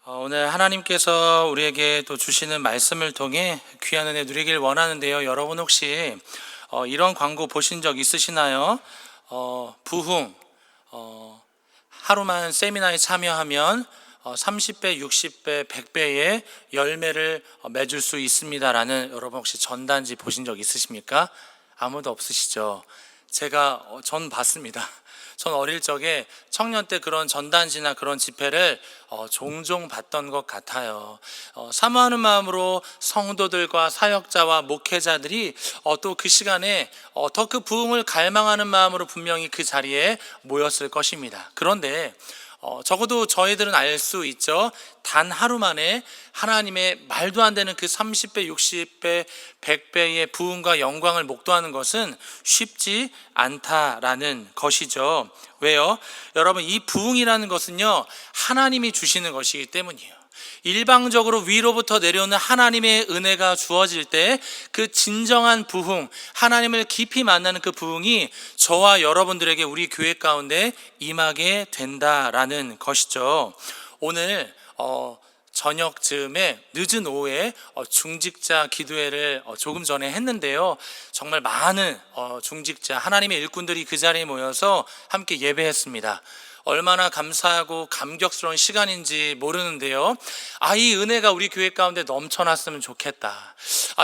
오늘 하나님께서 우리에게 또 주시는 말씀을 통해 귀한 은혜 누리길 원하는데요. 여러분 혹시 이런 광고 보신 적 있으시나요? 부흥, 하루만 세미나에 참여하면 30배, 60배, 100배의 열매를 맺을 수 있습니다라는, 여러분 혹시 전단지 보신 적 있으십니까? 아무도 없으시죠? 전 봤습니다. 전 어릴 적에 청년 때 그런 전단지나 그런 집회를 종종 봤던 것 같아요. 사모하는 마음으로 성도들과 사역자와 목회자들이 또 그 시간에 더 그 부흥을 갈망하는 마음으로 분명히 그 자리에 모였을 것입니다. 그런데 적어도 저희들은 알 수 있죠. 단 하루 만에 하나님의 말도 안 되는 그 30배, 60배, 100배의 부흥과 영광을 목도하는 것은 쉽지 않다라는 것이죠. 왜요? 여러분, 이 부흥이라는 것은요, 하나님이 주시는 것이기 때문이에요. 일방적으로 위로부터 내려오는 하나님의 은혜가 주어질 때 그 진정한 부흥, 하나님을 깊이 만나는 그 부흥이 저와 여러분들에게 우리 교회 가운데 임하게 된다라는 것이죠. 오늘 저녁 즈음에 늦은 오후에 중직자 기도회를 조금 전에 했는데요. 정말 많은 중직자 하나님의 일꾼들이 그 자리에 모여서 함께 예배했습니다. 얼마나 감사하고 감격스러운 시간인지 모르는데요. 이 은혜가 우리 교회 가운데 넘쳐났으면 좋겠다.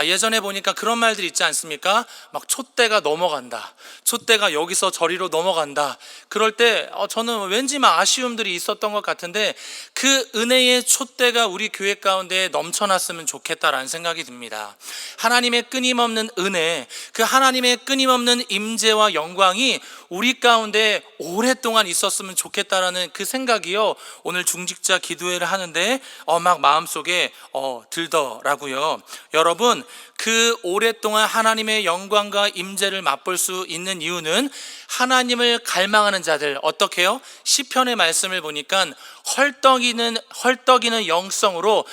예전에 보니까 그런 말들 있지 않습니까? 막 촛대가 넘어간다. 촛대가 여기서 저리로 넘어간다. 그럴 때 저는 왠지 막 아쉬움들이 있었던 것 같은데, 그 은혜의 촛대가 우리 교회 가운데 넘쳐났으면 좋겠다라는 생각이 듭니다. 하나님의 끊임없는 은혜, 그 하나님의 끊임없는 임재와 영광이 우리 가운데 오랫동안 있었으면 좋겠다라는 그 생각이요, 오늘 중직자 기도회를 하는데 막 마음속에 들더라고요. 여러분, 그 오랫동안 하나님의 영광과 임재를 맛볼 수 있는 이유는 하나님을 갈망하는 자들, 어떻게 해요? 시편의 말씀을 보니까 헐떡이는 영성으로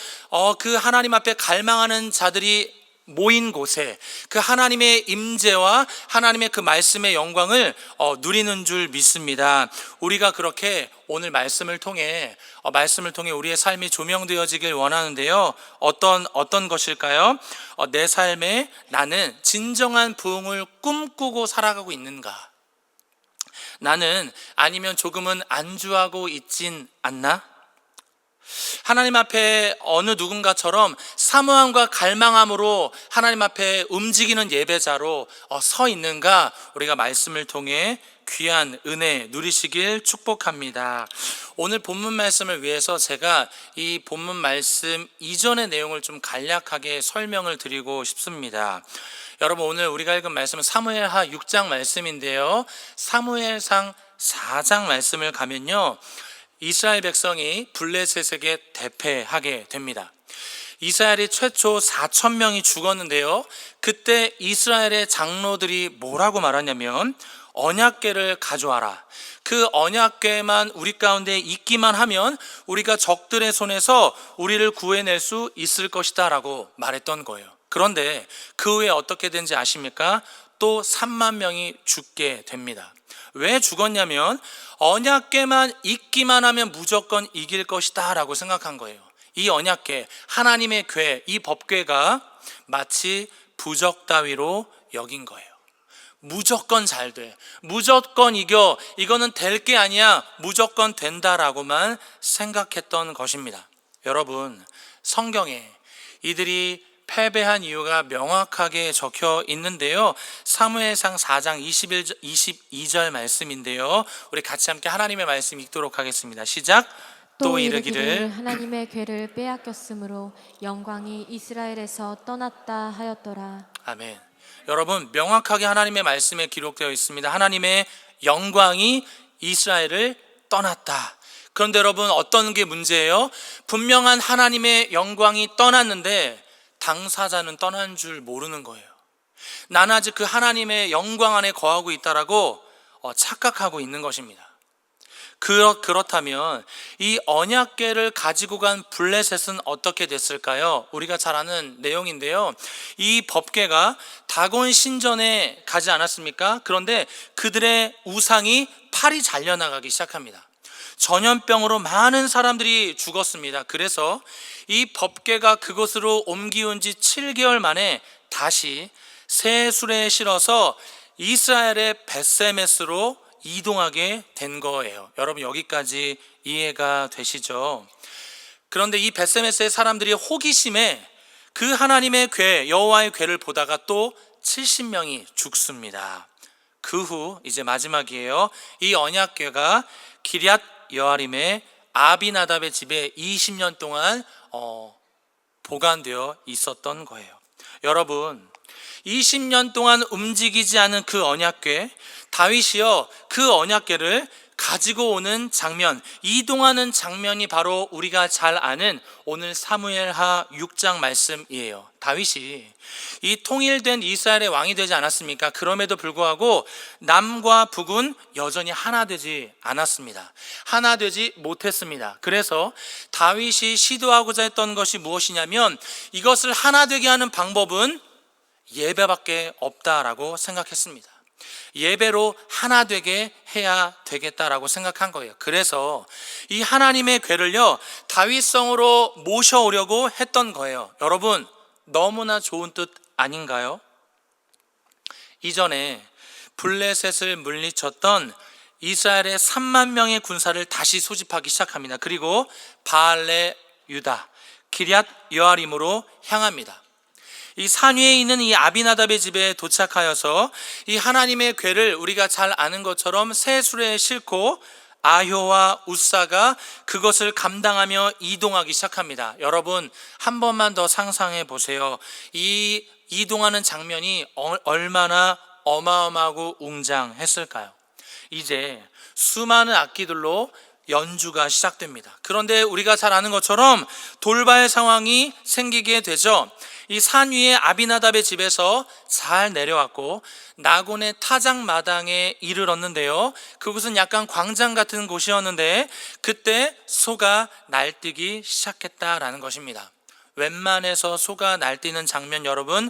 그 하나님 앞에 갈망하는 자들이 모인 곳에 그 하나님의 임재와 하나님의 그 말씀의 영광을 누리는 줄 믿습니다. 우리가 그렇게 오늘 말씀을 통해 우리의 삶이 조명되어지길 원하는데요. 어떤 것일까요? 내 삶에 나는 진정한 부흥을 꿈꾸고 살아가고 있는가? 나는 아니면 조금은 안주하고 있진 않나? 하나님 앞에 어느 누군가처럼 사모함과 갈망함으로 하나님 앞에 움직이는 예배자로 서 있는가? 우리가 말씀을 통해 귀한 은혜 누리시길 축복합니다. 오늘 본문 말씀을 위해서 제가 이 본문 말씀 이전의 내용을 좀 간략하게 설명을 드리고 싶습니다. 여러분, 오늘 우리가 읽은 말씀은 사무엘하 6장 말씀인데요, 사무엘상 4장 말씀을 가면요, 이스라엘 백성이 블레셋에게 대패하게 됩니다. 이스라엘이 최초 4,000명이 죽었는데요, 그때 이스라엘의 장로들이 뭐라고 말하냐면, 언약궤를 가져와라. 그 언약궤만 우리 가운데 있기만 하면 우리가 적들의 손에서 우리를 구해낼 수 있을 것이다 라고 말했던 거예요. 그런데 그 후에 어떻게 된지 아십니까? 또 3만 명이 죽게 됩니다. 왜 죽었냐면 언약궤만 있기만 하면 무조건 이길 것이다 라고 생각한 거예요. 이 언약궤, 하나님의 궤, 이 법궤가 마치 부적 따위로 여긴 거예요. 무조건 잘 돼, 무조건 이겨, 이거는 될 게 아니야, 무조건 된다라고만 생각했던 것입니다. 여러분, 성경에 이들이 패배한 이유가 명확하게 적혀 있는데요, 사무엘상 4장 22절 말씀인데요, 우리 같이 함께 하나님의 말씀 읽도록 하겠습니다. 시작. 또 이르기를 하나님의 궤를 빼앗겼으므로 영광이 이스라엘에서 떠났다 하였더라. 아멘. 여러분, 명확하게 하나님의 말씀에 기록되어 있습니다. 하나님의 영광이 이스라엘을 떠났다. 그런데 여러분, 어떤 게 문제예요? 분명한 하나님의 영광이 떠났는데 당사자는 떠난 줄 모르는 거예요. 나는 아직 그 하나님의 영광 안에 거하고 있다라고 착각하고 있는 것입니다. 그렇다면 이 언약궤를 가지고 간 블레셋은 어떻게 됐을까요? 우리가 잘 아는 내용인데요, 이 법궤가 다곤 신전에 가지 않았습니까? 그런데 그들의 우상이 팔이 잘려나가기 시작합니다. 전염병으로 많은 사람들이 죽었습니다. 그래서 이 법궤가 그곳으로 옮기운 지 7개월 만에 다시 새 수레에 실어서 이스라엘의 벳세메스로 이동하게 된 거예요. 여러분 여기까지 이해가 되시죠? 그런데 이 벳세메스의 사람들이 호기심에 그 하나님의 궤, 여호와의 궤를 보다가 또 70명이 죽습니다. 그 후 이제 마지막이에요. 이 언약궤가 기럇 여아림의 아비나답의 집에 20년 동안 보관되어 있었던 거예요. 여러분 20년 동안 움직이지 않은 그 언약궤, 다윗이요 그 언약궤를 가지고 오는 장면, 이동하는 장면이 바로 우리가 잘 아는 오늘 사무엘하 6장 말씀이에요. 다윗이 이 통일된 이스라엘의 왕이 되지 않았습니까? 그럼에도 불구하고 남과 북은 여전히 하나 되지 않았습니다. 하나 되지 못했습니다. 그래서 다윗이 시도하고자 했던 것이 무엇이냐면 이것을 하나 되게 하는 방법은 예배밖에 없다라고 생각했습니다. 예배로 하나 되게 해야 되겠다라고 생각한 거예요. 그래서 이 하나님의 궤를요 다윗성으로 모셔오려고 했던 거예요. 여러분 너무나 좋은 뜻 아닌가요? 이전에 블레셋을 물리쳤던 이스라엘의 3만 명의 군사를 다시 소집하기 시작합니다. 그리고 바알레 유다 기럇 여아림으로 향합니다. 이 산 위에 있는 이 아비나답의 집에 도착하여서 이 하나님의 궤를 우리가 잘 아는 것처럼 새 수레에 싣고 아효와 우사가 그것을 감당하며 이동하기 시작합니다. 여러분 한 번만 더 상상해 보세요. 이 이동하는 장면이 얼마나 어마어마하고 웅장했을까요? 이제 수많은 악기들로 연주가 시작됩니다. 그런데 우리가 잘 아는 것처럼 돌발 상황이 생기게 되죠. 이 산 위에 아비나답의 집에서 잘 내려왔고 나곤의 타작마당에 이르렀는데요. 그곳은 약간 광장 같은 곳이었는데 그때 소가 날뛰기 시작했다라는 것입니다. 웬만해서 소가 날뛰는 장면 여러분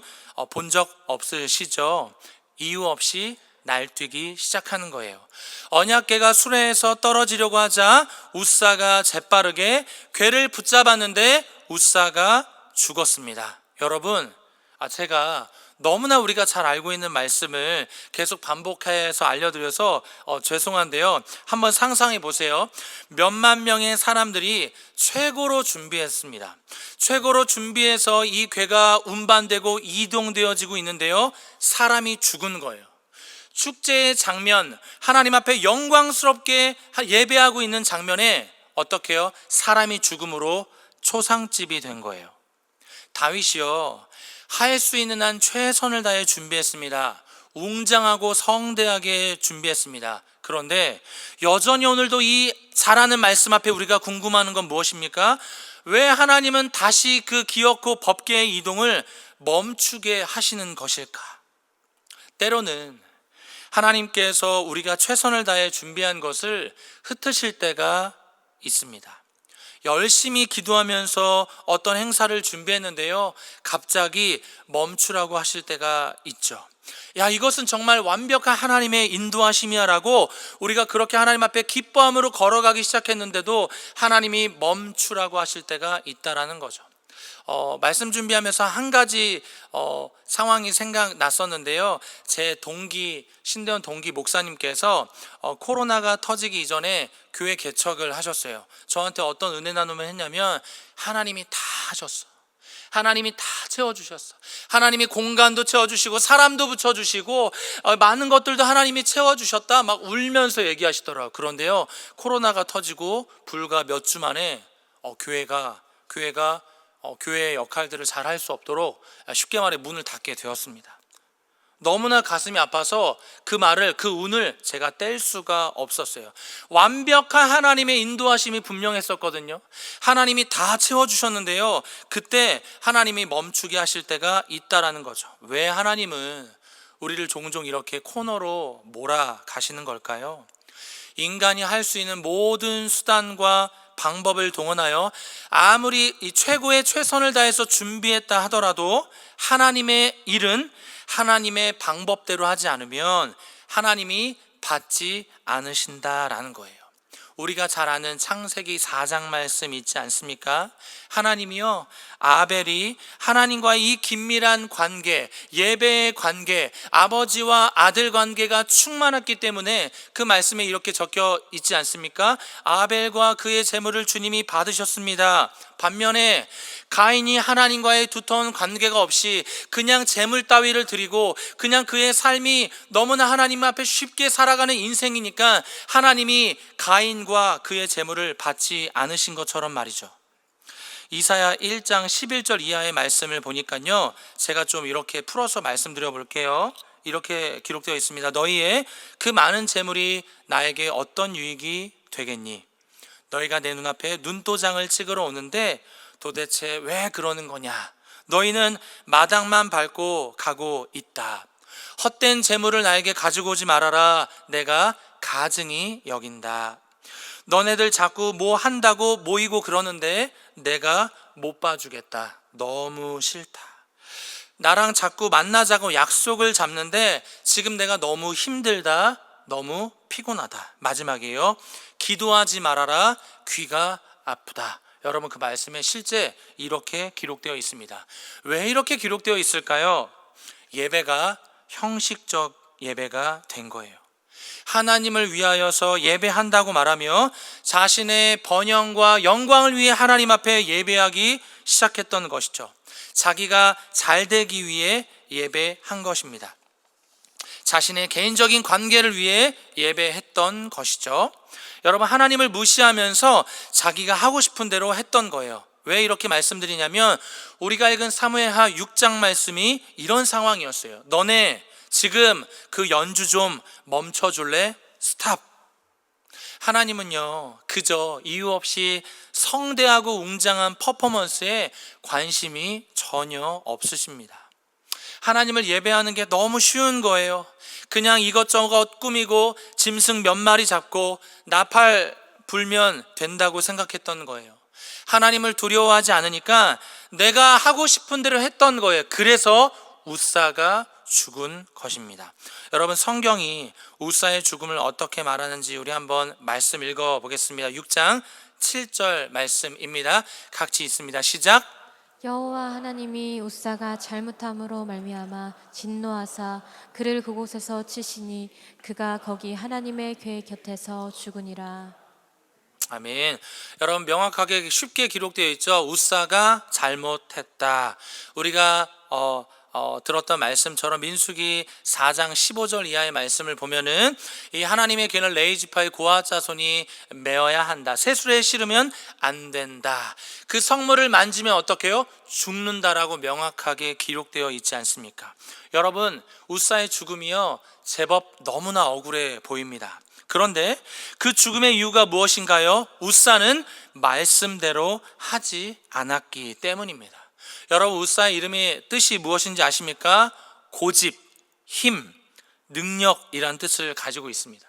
본 적 없으시죠? 이유 없이 날뛰기 시작하는 거예요. 언약궤가 수레에서 떨어지려고 하자 우사가 재빠르게 궤를 붙잡았는데 우사가 죽었습니다. 여러분 제가 너무나 우리가 잘 알고 있는 말씀을 계속 반복해서 알려드려서 죄송한데요. 한번 상상해 보세요. 몇만 명의 사람들이 최고로 준비했습니다. 최고로 준비해서 이 궤가 운반되고 이동되어지고 있는데요. 사람이 죽은 거예요. 축제의 장면, 하나님 앞에 영광스럽게 예배하고 있는 장면에 어떻게 해요? 사람이 죽음으로 초상집이 된 거예요. 다윗이요 할 수 있는 한 최선을 다해 준비했습니다. 웅장하고 성대하게 준비했습니다. 그런데 여전히 오늘도 이 잘하는 말씀 앞에 우리가 궁금한 건 무엇입니까? 왜 하나님은 다시 그 기어코 법궤의 이동을 멈추게 하시는 것일까? 때로는 하나님께서 우리가 최선을 다해 준비한 것을 흩으실 때가 있습니다. 열심히 기도하면서 어떤 행사를 준비했는데요 갑자기 멈추라고 하실 때가 있죠. 야 이것은 정말 완벽한 하나님의 인도하심이야 라고 우리가 그렇게 하나님 앞에 기뻐함으로 걸어가기 시작했는데도 하나님이 멈추라고 하실 때가 있다라는 거죠. 말씀 준비하면서 한 가지 상황이 생각났었는데요. 제 동기 신대원 동기 목사님께서 코로나가 터지기 이전에 교회 개척을 하셨어요. 저한테 어떤 은혜 나눔을 했냐면 하나님이 다 하셨어. 하나님이 다 채워주셨어. 하나님이 공간도 채워주시고 사람도 붙여주시고 많은 것들도 하나님이 채워주셨다 막 울면서 얘기하시더라고요. 그런데요 코로나가 터지고 불과 몇 주 만에 교회가 교회의 역할들을 잘 할 수 없도록 쉽게 말해 문을 닫게 되었습니다. 너무나 가슴이 아파서 그 운을 제가 뗄 수가 없었어요. 완벽한 하나님의 인도하심이 분명했었거든요. 하나님이 다 채워주셨는데요 그때 하나님이 멈추게 하실 때가 있다라는 거죠. 왜 하나님은 우리를 종종 이렇게 코너로 몰아가시는 걸까요? 인간이 할 수 있는 모든 수단과 방법을 동원하여 아무리 이 최고의 최선을 다해서 준비했다 하더라도 하나님의 일은 하나님의 방법대로 하지 않으면 하나님이 받지 않으신다라는 거예요. 우리가 잘 아는 창세기 4장 말씀 있지 않습니까? 하나님이요, 아벨이 하나님과의 이 긴밀한 관계, 예배의 관계, 아버지와 아들 관계가 충만했기 때문에 그 말씀에 이렇게 적혀 있지 않습니까? 아벨과 그의 제물을 주님이 받으셨습니다. 반면에 가인이 하나님과의 두터운 관계가 없이 그냥 제물 따위를 드리고 그냥 그의 삶이 너무나 하나님 앞에 쉽게 살아가는 인생이니까 하나님이 가인과 그의 제물을 받지 않으신 것처럼 말이죠. 이사야 1장 11절 이하의 말씀을 보니까요, 제가 좀 이렇게 풀어서 말씀드려 볼게요. 이렇게 기록되어 있습니다. 너희의 그 많은 재물이 나에게 어떤 유익이 되겠니? 너희가 내 눈앞에 눈도장을 찍으러 오는데 도대체 왜 그러는 거냐? 너희는 마당만 밟고 가고 있다. 헛된 재물을 나에게 가지고 오지 말아라. 내가 가증히 여긴다. 너네들 자꾸 뭐 한다고 모이고 그러는데 내가 못 봐주겠다. 너무 싫다. 나랑 자꾸 만나자고 약속을 잡는데 지금 내가 너무 힘들다. 너무 피곤하다. 마지막이에요. 기도하지 말아라. 귀가 아프다. 여러분, 그 말씀에 실제 이렇게 기록되어 있습니다. 왜 이렇게 기록되어 있을까요? 예배가 형식적 예배가 된 거예요. 하나님을 위하여서 예배한다고 말하며 자신의 번영과 영광을 위해 하나님 앞에 예배하기 시작했던 것이죠. 자기가 잘 되기 위해 예배한 것입니다. 자신의 개인적인 관계를 위해 예배했던 것이죠. 여러분, 하나님을 무시하면서 자기가 하고 싶은 대로 했던 거예요. 왜 이렇게 말씀드리냐면 우리가 읽은 사무엘하 6장 말씀이 이런 상황이었어요. 너네 지금 그 연주 좀 멈춰줄래? 스탑. 하나님은요, 그저 이유 없이 성대하고 웅장한 퍼포먼스에 관심이 전혀 없으십니다. 하나님을 예배하는 게 너무 쉬운 거예요. 그냥 이것저것 꾸미고 짐승 몇 마리 잡고 나팔 불면 된다고 생각했던 거예요. 하나님을 두려워하지 않으니까 내가 하고 싶은 대로 했던 거예요. 그래서 우사가 죽은 것입니다. 여러분, 성경이 우사의 죽음을 어떻게 말하는지 우리 한번 말씀 읽어보겠습니다. 6장 7절 말씀입니다. 같이 있습니다. 시작. 여호와 하나님이 우사가 잘못함으로 말미암아 진노하사 그를 그곳에서 치시니 그가 거기 하나님의 궤 곁에서 죽으니라. 아멘. 여러분, 명확하게 쉽게 기록되어 있죠. 우사가 잘못했다. 우리가 들었던 말씀처럼 민수기 4장 15절 이하의 말씀을 보면은 이 하나님의 궤는 레위지파의 고아 자손이 메어야 한다. 세술에 실으면 안 된다. 그 성물을 만지면 어떻게 해요? 죽는다라고 명확하게 기록되어 있지 않습니까? 여러분, 우사의 죽음이요, 제법 너무나 억울해 보입니다. 그런데 그 죽음의 이유가 무엇인가요? 우사는 말씀대로 하지 않았기 때문입니다. 여러분, 우사의 이름의 뜻이 무엇인지 아십니까? 고집, 힘, 능력이란 뜻을 가지고 있습니다.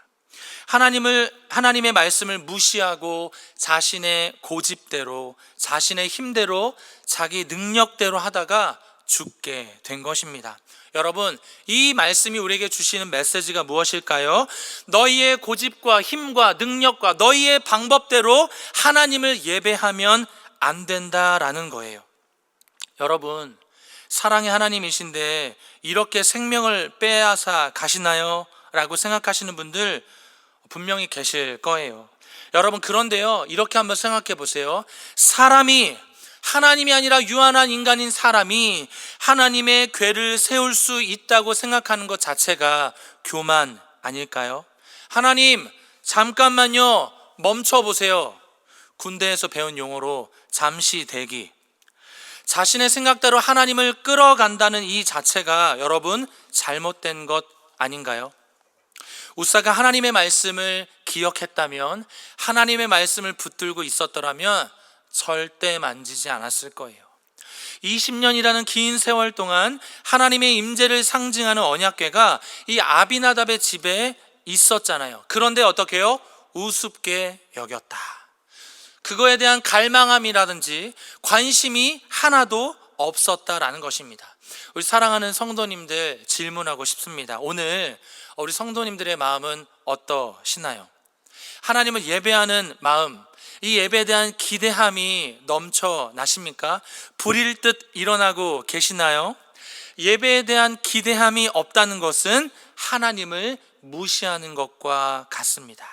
하나님의 말씀을 무시하고 자신의 고집대로, 자신의 힘대로, 자기 능력대로 하다가 죽게 된 것입니다. 여러분, 이 말씀이 우리에게 주시는 메시지가 무엇일까요? 너희의 고집과 힘과 능력과 너희의 방법대로 하나님을 예배하면 안 된다라는 거예요. 여러분, 사랑의 하나님이신데 이렇게 생명을 빼앗아 가시나요? 라고 생각하시는 분들 분명히 계실 거예요. 여러분, 그런데요, 이렇게 한번 생각해 보세요. 사람이, 하나님이 아니라 유한한 인간인 사람이 하나님의 궤를 세울 수 있다고 생각하는 것 자체가 교만 아닐까요? 하나님, 잠깐만요, 멈춰보세요. 군대에서 배운 용어로 잠시 대기. 자신의 생각대로 하나님을 끌어간다는 이 자체가 여러분 잘못된 것 아닌가요? 우사가 하나님의 말씀을 기억했다면, 하나님의 말씀을 붙들고 있었더라면 절대 만지지 않았을 거예요. 20년이라는 긴 세월 동안 하나님의 임재를 상징하는 언약궤가 이 아비나답의 집에 있었잖아요. 그런데 어떻게 해요? 우습게 여겼다. 그거에 대한 갈망함이라든지 관심이 하나도 없었다라는 것입니다. 우리 사랑하는 성도님들, 질문하고 싶습니다. 오늘 우리 성도님들의 마음은 어떠시나요? 하나님을 예배하는 마음, 이 예배에 대한 기대함이 넘쳐나십니까? 불일 듯 일어나고 계시나요? 예배에 대한 기대함이 없다는 것은 하나님을 무시하는 것과 같습니다.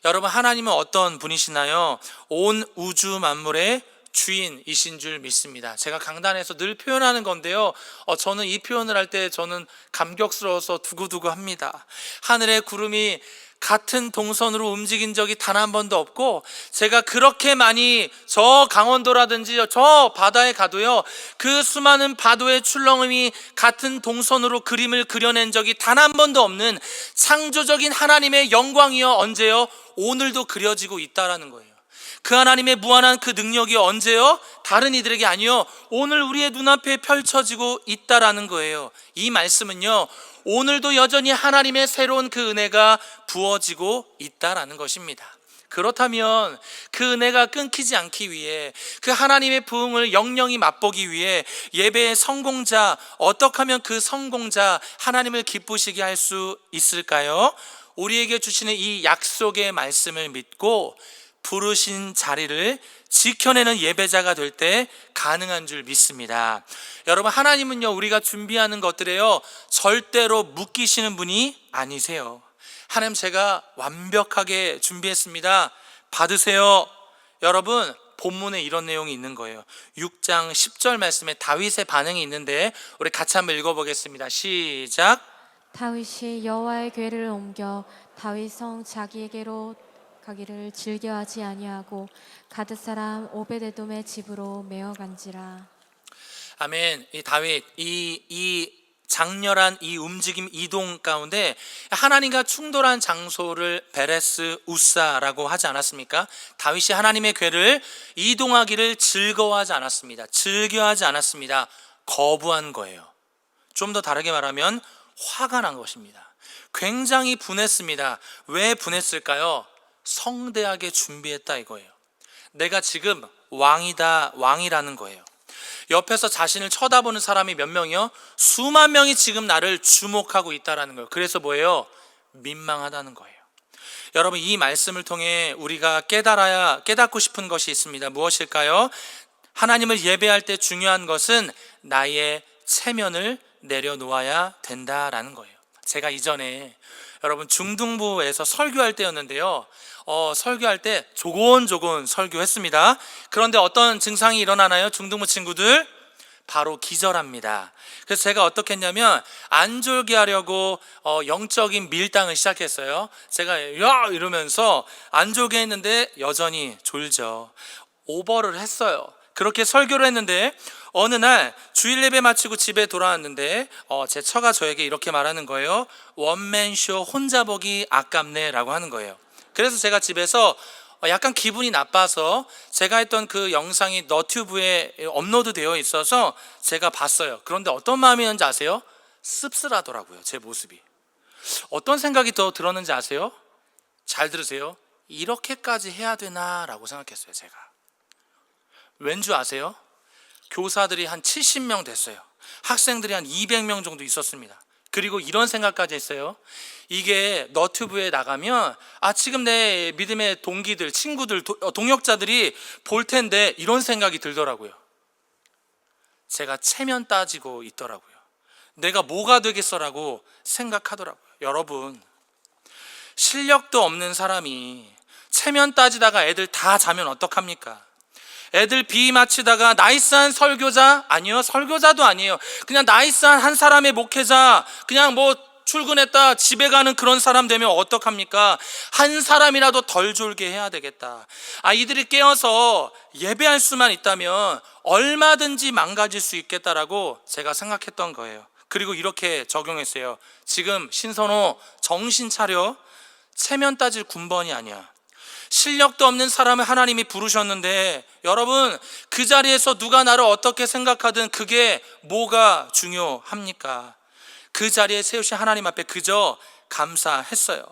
여러분, 하나님은 어떤 분이시나요? 온 우주 만물의 주인이신 줄 믿습니다. 제가 강단에서 늘 표현하는 건데요, 저는 이 표현을 할 때 저는 감격스러워서 두고두고 합니다. 하늘의 구름이 같은 동선으로 움직인 적이 단 한 번도 없고, 제가 그렇게 많이 저 강원도라든지 저 바다에 가도요, 그 수많은 파도의 출렁임이 같은 동선으로 그림을 그려낸 적이 단 한 번도 없는 창조적인 하나님의 영광이요, 언제요? 오늘도 그려지고 있다라는 거예요. 그 하나님의 무한한 그 능력이 언제요? 다른 이들에게 아니요, 오늘 우리의 눈앞에 펼쳐지고 있다라는 거예요. 이 말씀은요, 오늘도 여전히 하나님의 새로운 그 은혜가 부어지고 있다라는 것입니다. 그렇다면 그 은혜가 끊기지 않기 위해, 그 하나님의 부흥을 영영히 맛보기 위해 예배의 성공자, 어떻게 하면 그 성공자 하나님을 기쁘시게 할 수 있을까요? 우리에게 주시는 이 약속의 말씀을 믿고 부르신 자리를 지켜내는 예배자가 될 때 가능한 줄 믿습니다. 여러분, 하나님은요, 우리가 준비하는 것들에요, 절대로 묶이시는 분이 아니세요. 하나님, 제가 완벽하게 준비했습니다, 받으세요. 여러분, 본문에 이런 내용이 있는 거예요. 6장 10절 말씀에 다윗의 반응이 있는데 우리 같이 한번 읽어보겠습니다. 시작. 다윗이 여호와의 궤를 옮겨 다윗 성 자기에게로 가기를 즐겨하지 아니하고 가드 사람 오베데돔의 집으로 메어간지라. 아멘. 이 다윗, 이 장렬한 이 움직임, 이동 가운데 하나님과 충돌한 장소를 베레스 우사라고 하지 않았습니까? 다윗이 하나님의 궤를 이동하기를 즐거워하지 않았습니다. 즐겨하지 않았습니다. 거부한 거예요. 좀 더 다르게 말하면 화가 난 것입니다. 굉장히 분했습니다. 왜 분했을까요? 성대하게 준비했다 이거예요. 내가 지금 왕이다, 왕이라는 거예요. 옆에서 자신을 쳐다보는 사람이 몇 명이요? 수만 명이 지금 나를 주목하고 있다라는 거예요. 그래서 뭐예요? 민망하다는 거예요. 여러분, 이 말씀을 통해 우리가 깨닫고 싶은 것이 있습니다. 무엇일까요? 하나님을 예배할 때 중요한 것은 나의 체면을 내려놓아야 된다라는 거예요. 제가 이전에 여러분 중등부에서 설교할 때였는데요, 설교할 때 조곤조곤 설교했습니다. 그런데 어떤 증상이 일어나나요? 중등부 친구들 바로 기절합니다. 그래서 제가 어떻게 했냐면 안 졸게 하려고 영적인 밀당을 시작했어요. 제가 야 이러면서 안 졸게 했는데 여전히 졸죠. 오버를 했어요. 그렇게 설교를 했는데 어느 날 주일 예배 마치고 집에 돌아왔는데 제 처가 저에게 이렇게 말하는 거예요. 원맨쇼 혼자 보기 아깝네 라고 하는 거예요. 그래서 제가 집에서 약간 기분이 나빠서 제가 했던 그 영상이 너튜브에 업로드 되어 있어서 제가 봤어요. 그런데 어떤 마음이었는지 아세요? 씁쓸하더라고요. 제 모습이. 어떤 생각이 더 들었는지 아세요? 잘 들으세요. 이렇게까지 해야 되나 라고 생각했어요. 제가. 왠 줄 아세요? 교사들이 한 70명 됐어요. 학생들이 한 200명 정도 있었습니다. 그리고 이런 생각까지 했어요. 이게 너튜브에 나가면 지금 내 믿음의 동기들, 친구들, 동역자들이 볼 텐데 이런 생각이 들더라고요. 제가 체면 따지고 있더라고요. 내가 뭐가 되겠어라고 생각하더라고요. 여러분, 실력도 없는 사람이 체면 따지다가 애들 다 자면 어떡합니까? 애들 비 맞히다가 나이스한 설교자? 아니요, 설교자도 아니에요. 그냥 나이스한 한 사람의 목회자, 그냥 뭐 출근했다 집에 가는 그런 사람 되면 어떡합니까? 한 사람이라도 덜 졸게 해야 되겠다. 이들이 깨어서 예배할 수만 있다면 얼마든지 망가질 수 있겠다라고 제가 생각했던 거예요. 그리고 이렇게 적용했어요. 지금 신선호 정신 차려. 체면 따질 군번이 아니야. 실력도 없는 사람을 하나님이 부르셨는데 여러분, 그 자리에서 누가 나를 어떻게 생각하든 그게 뭐가 중요합니까? 그 자리에 세우신 하나님 앞에 그저 감사했어요.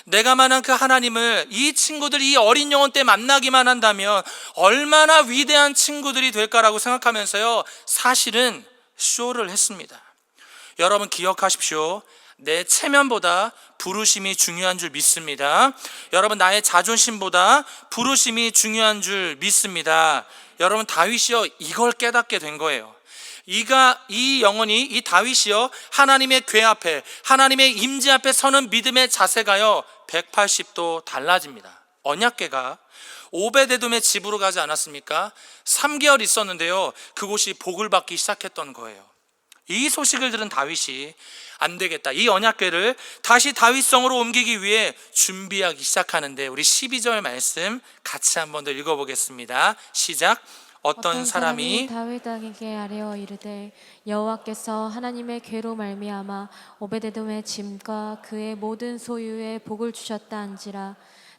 내가 만난 그 하나님을 이 친구들이 이 어린 영혼 때 만나기만 한다면 얼마나 위대한 친구들이 될까라고 생각하면서요, 사실은 쇼를 했습니다. 여러분 기억하십시오. 내 체면보다 부르심이 중요한 줄 믿습니다. 여러분, 나의 자존심보다 부르심이 중요한 줄 믿습니다. 여러분, 다윗이요, 이걸 깨닫게 된 거예요. 이 영혼이, 이 다윗이요, 하나님의 궤 앞에, 하나님의 임재 앞에 서는 믿음의 자세가요 180도 달라집니다. 언약궤가 오베데돔의 집으로 가지 않았습니까? 3개월 있었는데요, 그곳이 복을 받기 시작했던 거예요. 이 소식을 들은 다윗이 안 되겠다, 이 언약궤를 다시 다윗성으로 옮기기 위해 준비하기 시작하는데, 우리 12절 말씀 같이 한번 더 읽어보겠습니다. 시작. 어떤 사람이 다윗에게 아뢰어 이르되 여호와께서 하나님의 궤로 말미암아 오베데돔의 짐과 그의 모든 소유에 복을 주셨다 한지라.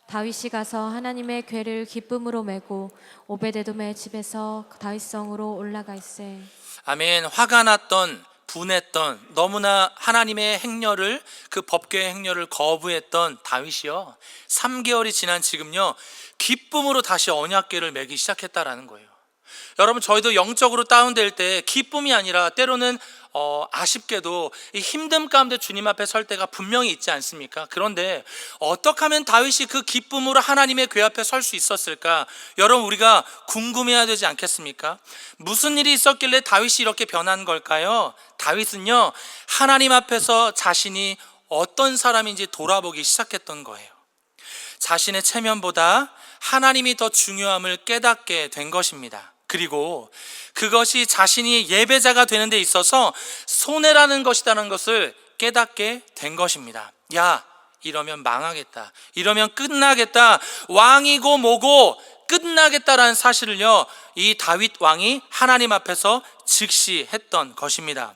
다윗이 가서 하나님의 궤를 기쁨으로 메고 오베데돔의 집에서 다윗성으로 올라갈세. 아멘. 화가 났던, 분했던, 너무나 하나님의 행렬을, 그 법궤의 행렬을 거부했던 다윗이요, 3개월이 지난 지금요, 기쁨으로 다시 언약궤를 매기 시작했다라는 거예요. 여러분, 저희도 영적으로 다운될 때 기쁨이 아니라 때로는 아쉽게도 이 힘듦 가운데 주님 앞에 설 때가 분명히 있지 않습니까? 그런데 어떻게 하면 다윗이 그 기쁨으로 하나님의 궤 앞에 설 수 있었을까? 여러분, 우리가 궁금해야 되지 않겠습니까? 무슨 일이 있었길래 다윗이 이렇게 변한 걸까요? 다윗은요, 하나님 앞에서 자신이 어떤 사람인지 돌아보기 시작했던 거예요. 자신의 체면보다 하나님이 더 중요함을 깨닫게 된 것입니다. 그리고 그것이 자신이 예배자가 되는 데 있어서 손해라는 것이라는 것을 깨닫게 된 것입니다. 야, 이러면 망하겠다, 이러면 끝나겠다, 왕이고 뭐고 끝나겠다라는 사실을요, 이 다윗 왕이 하나님 앞에서 즉시했던 것입니다.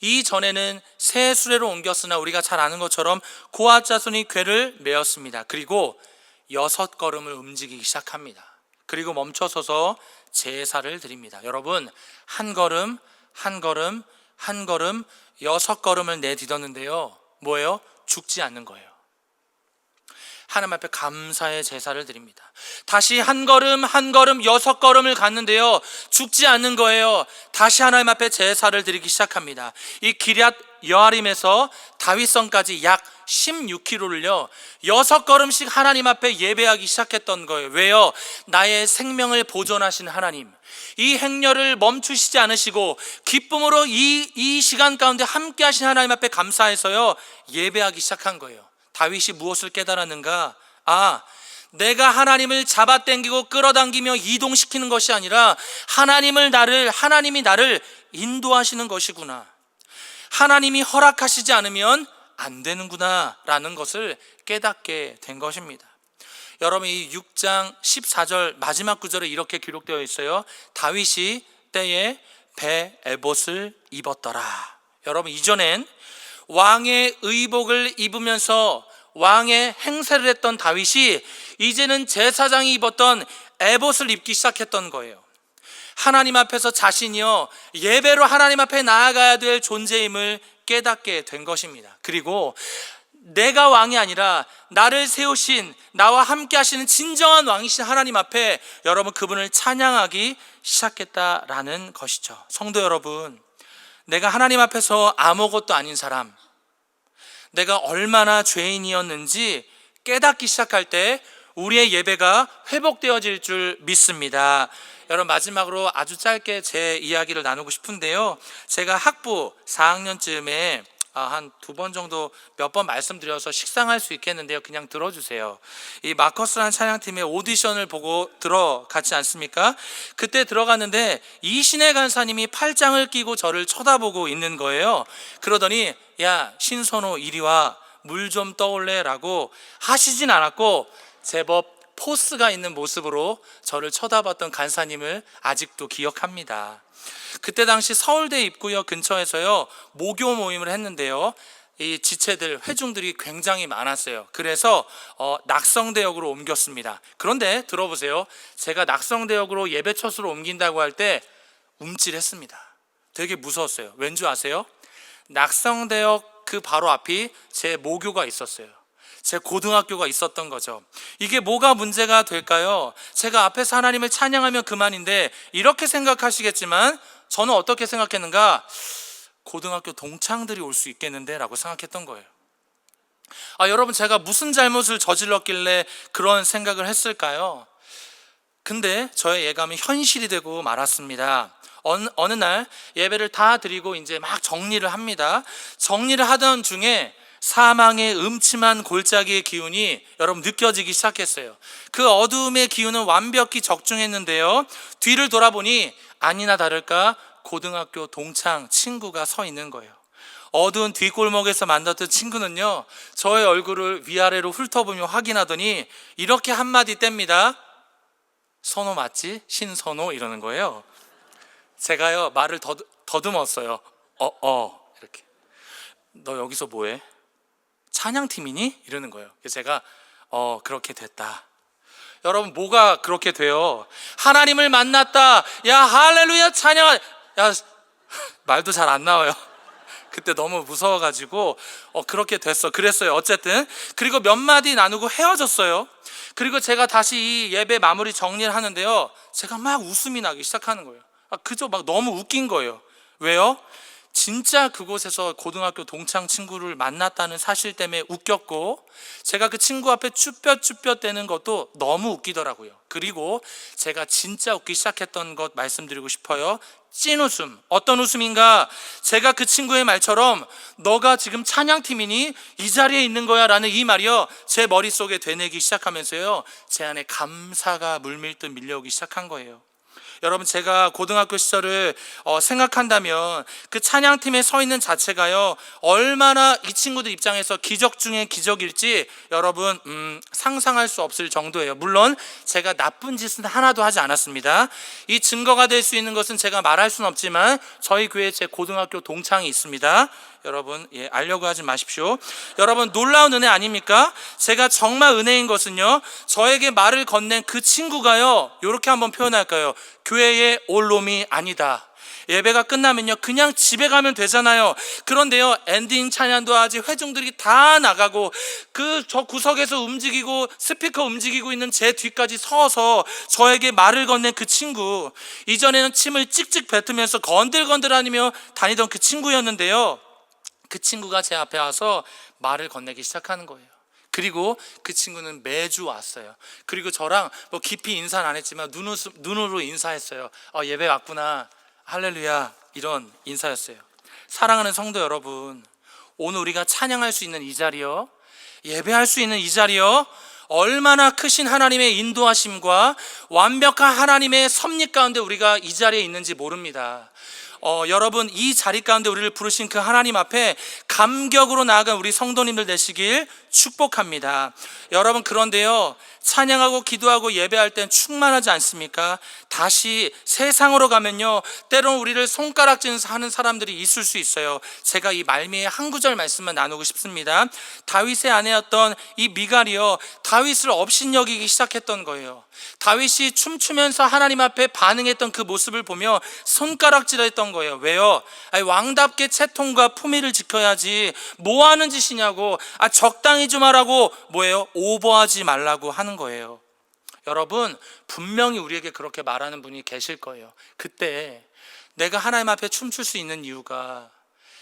이전에는 새 수레로 옮겼으나 우리가 잘 아는 것처럼 고앗 자손이 궤를 메었습니다. 그리고 6걸음을 움직이기 시작합니다. 그리고 멈춰서서 제사를 드립니다. 여러분, 한 걸음 한 걸음 한 걸음 6걸음을 내딛었는데요, 뭐예요? 죽지 않는 거예요. 하나님 앞에 감사의 제사를 드립니다. 다시 한 걸음 한 걸음 6걸음을 갔는데요, 죽지 않는 거예요. 다시 하나님 앞에 제사를 드리기 시작합니다. 이 기럇 여아림에서 다윗성까지 약 16km를요 6걸음씩 하나님 앞에 예배하기 시작했던 거예요. 왜요? 나의 생명을 보존하신 하나님, 이 행렬을 멈추시지 않으시고 기쁨으로 이 시간 가운데 함께 하신 하나님 앞에 감사해서요 예배하기 시작한 거예요. 다윗이 무엇을 깨달았는가? 내가 하나님을 잡아당기고 끌어당기며 이동시키는 것이 아니라 하나님이 나를 인도하시는 것이구나, 하나님이 허락하시지 않으면 안 되는구나 라는 것을 깨닫게 된 것입니다. 여러분, 이 6장 14절 마지막 구절에 이렇게 기록되어 있어요. 다윗이 때에 배 에봇을 입었더라. 여러분, 이전엔 왕의 의복을 입으면서 왕의 행세를 했던 다윗이 이제는 제사장이 입었던 에봇을 입기 시작했던 거예요. 하나님 앞에서 자신이요 예배로 하나님 앞에 나아가야 될 존재임을 깨닫게 된 것입니다. 그리고 내가 왕이 아니라 나를 세우신, 나와 함께 하시는 진정한 왕이신 하나님 앞에 여러분, 그분을 찬양하기 시작했다라는 것이죠. 성도 여러분, 내가 하나님 앞에서 아무것도 아닌 사람, 내가 얼마나 죄인이었는지 깨닫기 시작할 때 우리의 예배가 회복되어질 줄 믿습니다. 여러분, 마지막으로 아주 짧게 제 이야기를 나누고 싶은데요, 제가 학부 4학년쯤에 한 2번 정도 몇 번 말씀드려서 식상할 수 있겠는데요, 그냥 들어주세요. 이 마커스라는 찬양팀의 오디션을 보고 들어갔지 않습니까? 그때 들어갔는데 이신혜 간사님이 팔짱을 끼고 저를 쳐다보고 있는 거예요. 그러더니 야, 신선호 이리 와, 물 좀 떠올래 라고 하시진 않았고 제법 포스가 있는 모습으로 저를 쳐다봤던 간사님을 아직도 기억합니다. 그때 당시 서울대 입구역 근처에서요 모교 모임을 했는데요, 이 지체들, 회중들이 굉장히 많았어요. 그래서 낙성대역으로 옮겼습니다. 그런데 들어보세요, 제가 낙성대역으로 예배처소로 옮긴다고 할 때 움찔했습니다. 되게 무서웠어요. 왠지 아세요? 낙성대역 그 바로 앞이 제 모교가 있었어요. 제 고등학교가 있었던 거죠. 이게 뭐가 문제가 될까요? 제가 앞에서 하나님을 찬양하면 그만인데, 이렇게 생각하시겠지만 저는 어떻게 생각했는가? 고등학교 동창들이 올 수 있겠는데 라고 생각했던 거예요. 여러분, 제가 무슨 잘못을 저질렀길래 그런 생각을 했을까요? 근데 저의 예감이 현실이 되고 말았습니다. 어느 날 예배를 다 드리고 이제 막 정리를 합니다. 정리를 하던 중에 사망의 음침한 골짜기의 기운이 여러분 느껴지기 시작했어요. 그 어두움의 기운은 완벽히 적중했는데요, 뒤를 돌아보니 아니나 다를까 고등학교 동창 친구가 서 있는 거예요. 어두운 뒷골목에서 만났던 친구는요, 저의 얼굴을 위아래로 훑어보며 확인하더니 이렇게 한마디 뗍니다. 선호 맞지? 신선호? 이러는 거예요. 제가요 말을 더듬었어요. 이렇게. 너 여기서 뭐해? 찬양팀이니? 이러는 거예요. 그래서 제가 그렇게 됐다. 여러분, 뭐가 그렇게 돼요? 하나님을 만났다. 야, 할렐루야, 찬양. 야, 말도 잘 안 나와요. 그때 너무 무서워가지고 그렇게 됐어. 그랬어요. 어쨌든 그리고 몇 마디 나누고 헤어졌어요. 그리고 제가 다시 이 예배 마무리 정리를 하는데요, 제가 막 웃음이 나기 시작하는 거예요. 그저 막 너무 웃긴 거예요. 왜요? 진짜 그곳에서 고등학교 동창 친구를 만났다는 사실 때문에 웃겼고, 제가 그 친구 앞에 쭈뼛쭈뼛대는 것도 너무 웃기더라고요. 그리고 제가 진짜 웃기 시작했던 것 말씀드리고 싶어요. 찐 웃음. 어떤 웃음인가? 제가 그 친구의 말처럼 너가 지금 찬양팀이니? 이 자리에 있는 거야 라는 이 말이요, 제 머릿속에 되뇌기 시작하면서요, 제 안에 감사가 물밀듯 밀려오기 시작한 거예요. 여러분, 제가 고등학교 시절을 생각한다면 그 찬양팀에 서 있는 자체가요, 얼마나 이 친구들 입장에서 기적 중에 기적일지 여러분 상상할 수 없을 정도예요. 물론 제가 나쁜 짓은 하나도 하지 않았습니다. 이 증거가 될 수 있는 것은 제가 말할 수는 없지만 저희 교회에 제 고등학교 동창이 있습니다. 여러분, 알려고 하지 마십시오. 여러분, 놀라운 은혜 아닙니까? 제가 정말 은혜인 것은요, 저에게 말을 건넨 그 친구가요, 이렇게 한번 표현할까요? 교회의 올놈이 아니다. 예배가 끝나면요 그냥 집에 가면 되잖아요. 그런데요, 엔딩 찬양도 하지, 회중들이 다 나가고 저 구석에서 움직이고 스피커 움직이고 있는 제 뒤까지 서서 저에게 말을 건넨 그 친구, 이전에는 침을 찍찍 뱉으면서 건들건들하며 다니던 그 친구였는데요, 그 친구가 제 앞에 와서 말을 건네기 시작하는 거예요. 그리고 그 친구는 매주 왔어요. 그리고 저랑 뭐 깊이 인사는 안 했지만 눈으로 인사했어요. 예배 왔구나, 할렐루야, 이런 인사였어요. 사랑하는 성도 여러분, 오늘 우리가 찬양할 수 있는 이 자리요, 예배할 수 있는 이 자리요, 얼마나 크신 하나님의 인도하심과 완벽한 하나님의 섭리 가운데 우리가 이 자리에 있는지 모릅니다. 여러분, 이 자리 가운데 우리를 부르신 그 하나님 앞에 감격으로 나아간 우리 성도님들 되시길 축복합니다. 여러분, 그런데요, 찬양하고 기도하고 예배할 땐 충만하지 않습니까? 다시 세상으로 가면요, 때론 우리를 손가락질하는 사람들이 있을 수 있어요. 제가 이 말미에 한 구절 말씀만 나누고 싶습니다. 다윗의 아내였던 이 미갈이요, 다윗을 업신여기기 시작했던 거예요. 다윗이 춤추면서 하나님 앞에 반응했던 그 모습을 보며 손가락질했던 거예요. 왜요? 왕답게 채통과 품위를 지켜야지 뭐 하는 짓이냐고, 적당히 좀 하라고, 뭐예요? 오버하지 말라고 하는 거예요. 여러분, 분명히 우리에게 그렇게 말하는 분이 계실 거예요. 그때 내가 하나님 앞에 춤출 수 있는 이유가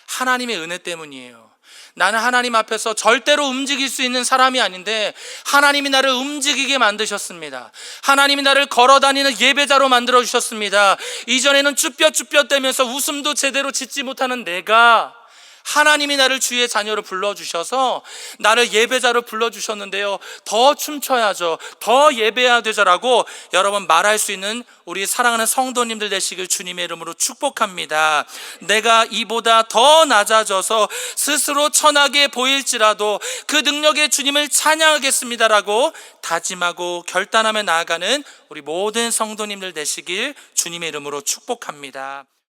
하나님의 은혜 때문이에요. 나는 하나님 앞에서 절대로 움직일 수 있는 사람이 아닌데 하나님이 나를 움직이게 만드셨습니다. 하나님이 나를 걸어다니는 예배자로 만들어 주셨습니다. 이전에는 쭈뼛쭈뼛대면서 웃음도 제대로 짓지 못하는 내가, 하나님이 나를 주의 자녀로 불러주셔서 나를 예배자로 불러주셨는데요, 더 춤춰야죠, 더 예배해야 되죠라고 여러분 말할 수 있는 우리 사랑하는 성도님들 되시길 주님의 이름으로 축복합니다. 내가 이보다 더 낮아져서 스스로 천하게 보일지라도 그 능력의 주님을 찬양하겠습니다라고 다짐하고 결단하며 나아가는 우리 모든 성도님들 되시길 주님의 이름으로 축복합니다.